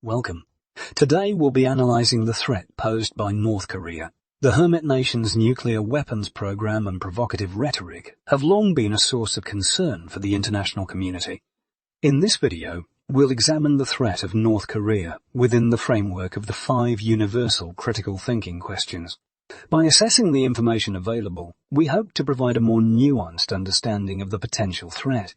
Welcome. Today we'll be analysing the threat posed by North Korea. The hermit nation's nuclear weapons program and provocative rhetoric have long been a source of concern for the international community. In this video, we'll examine the threat of North Korea within the framework of the 5 universal critical thinking questions. By assessing the information available, we hope to provide a more nuanced understanding of the potential threat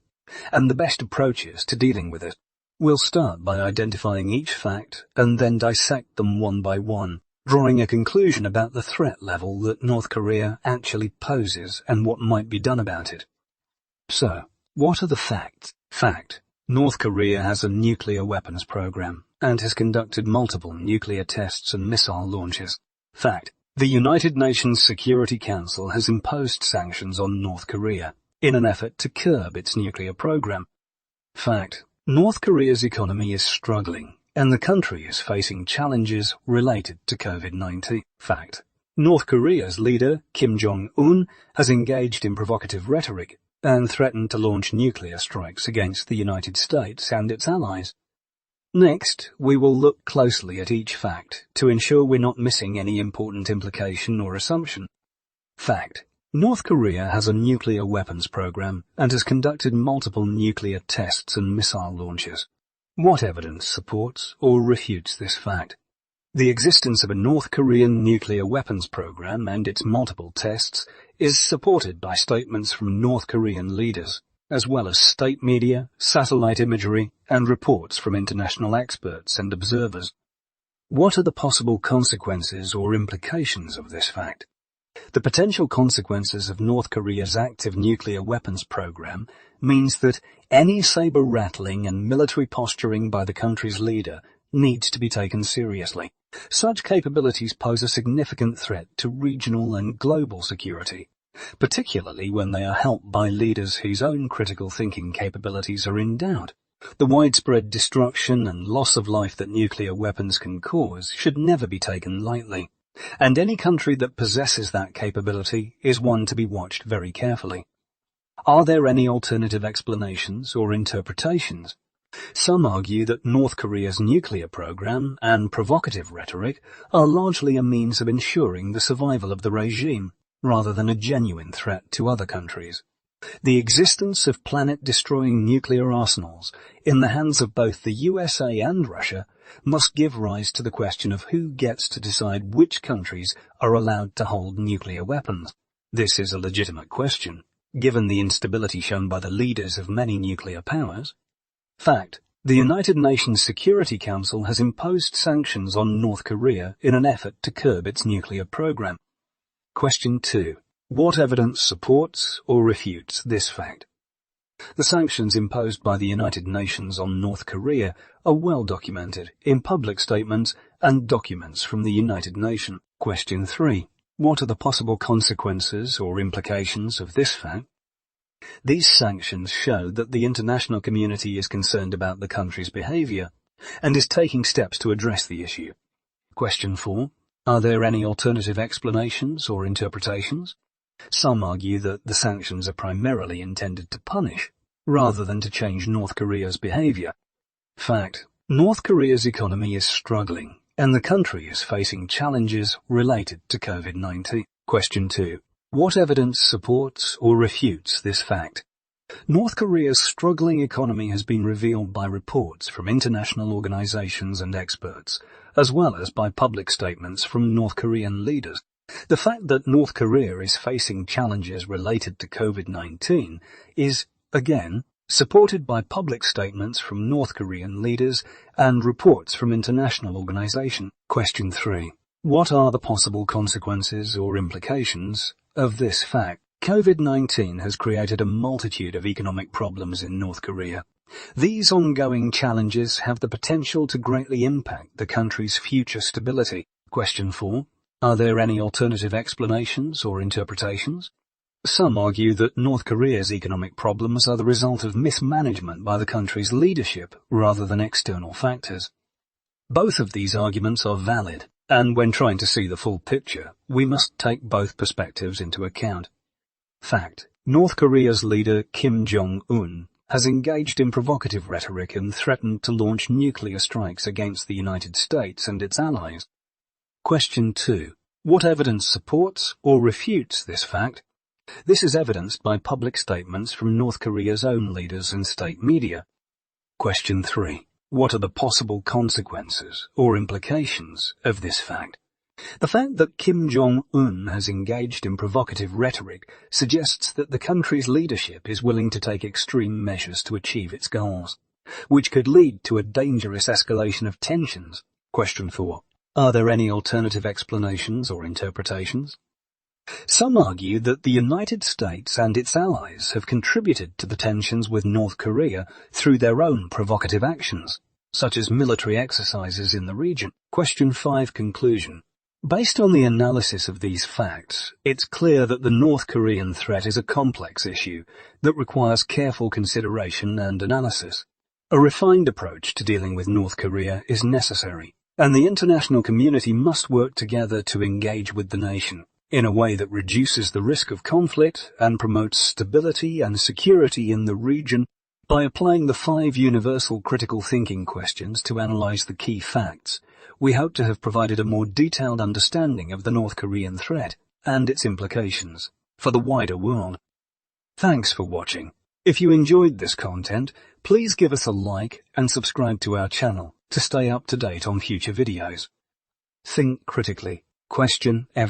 and the best approaches to dealing with it. We'll start by identifying each fact and then dissect them one by one, drawing a conclusion about the threat level that North Korea actually poses and what might be done about it. So, what are the facts? Fact: North Korea has a nuclear weapons program and has conducted multiple nuclear tests and missile launches. Fact: the United Nations Security Council has imposed sanctions on North Korea in an effort to curb its nuclear program. Fact: North Korea's economy is struggling, and the country is facing challenges related to COVID-19. Fact: North Korea's leader, Kim Jong-un, has engaged in provocative rhetoric and threatened to launch nuclear strikes against the United States and its allies. Next, we will look closely at each fact to ensure we're not missing any important implication or assumption. Fact: North Korea has a nuclear weapons program and has conducted multiple nuclear tests and missile launches. What evidence supports or refutes this fact? The existence of a North Korean nuclear weapons program and its multiple tests is supported by statements from North Korean leaders, as well as state media, satellite imagery, and reports from international experts and observers. What are the possible consequences or implications of this fact? The potential consequences of North Korea's active nuclear weapons program means that any saber-rattling and military posturing by the country's leader needs to be taken seriously. Such capabilities pose a significant threat to regional and global security, particularly when they are helped by leaders whose own critical thinking capabilities are in doubt. The widespread destruction and loss of life that nuclear weapons can cause should never be taken lightly, and any country that possesses that capability is one to be watched very carefully. Are there any alternative explanations or interpretations? Some argue that North Korea's nuclear program and provocative rhetoric are largely a means of ensuring the survival of the regime, rather than a genuine threat to other countries. The existence of planet-destroying nuclear arsenals in the hands of both the USA and Russia must give rise to the question of who gets to decide which countries are allowed to hold nuclear weapons. This is a legitimate question, given the instability shown by the leaders of many nuclear powers. Fact: the United Nations Security Council has imposed sanctions on North Korea in an effort to curb its nuclear program. Question 2. What evidence supports or refutes this fact? The sanctions imposed by the United Nations on North Korea are well documented in public statements and documents from the United Nations. Question 3. What are the possible consequences or implications of this fact? These sanctions show that the international community is concerned about the country's behaviour and is taking steps to address the issue. Question 4. Are there any alternative explanations or interpretations? Some argue that the sanctions are primarily intended to punish, rather than to change North Korea's behaviour. Fact: North Korea's economy is struggling, and the country is facing challenges related to COVID-19. Question 2. What evidence supports or refutes this fact? North Korea's struggling economy has been revealed by reports from international organisations and experts, as well as by public statements from North Korean leaders. The fact that North Korea is facing challenges related to COVID-19 is, again, supported by public statements from North Korean leaders and reports from international organisations. Question 3. What are the possible consequences or implications of this fact? COVID-19 has created a multitude of economic problems in North Korea. These ongoing challenges have the potential to greatly impact the country's future stability. Question 4. Are there any alternative explanations or interpretations? Some argue that North Korea's economic problems are the result of mismanagement by the country's leadership rather than external factors. Both of these arguments are valid, and when trying to see the full picture, we must take both perspectives into account. Fact: North Korea's leader Kim Jong-un has engaged in provocative rhetoric and threatened to launch nuclear strikes against the United States and its allies. Question 2. What evidence supports or refutes this fact? This is evidenced by public statements from North Korea's own leaders and state media. Question 3. What are the possible consequences or implications of this fact? The fact that Kim Jong-un has engaged in provocative rhetoric suggests that the country's leadership is willing to take extreme measures to achieve its goals, which could lead to a dangerous escalation of tensions. Question 4. Are there any alternative explanations or interpretations? Some argue that the United States and its allies have contributed to the tensions with North Korea through their own provocative actions, such as military exercises in the region. Question 5. Conclusion. Based on the analysis of these facts, it's clear that the North Korean threat is a complex issue that requires careful consideration and analysis. A refined approach to dealing with North Korea is necessary, and the international community must work together to engage with the nation in a way that reduces the risk of conflict and promotes stability and security in the region by applying the 5 universal critical thinking questions to analyze the key facts. We hope to have provided a more detailed understanding of the North Korean threat and its implications for the wider world. Thanks for watching. If you enjoyed this content, please give us a like and subscribe to our channel to stay up to date on future videos. Think critically. Question everything.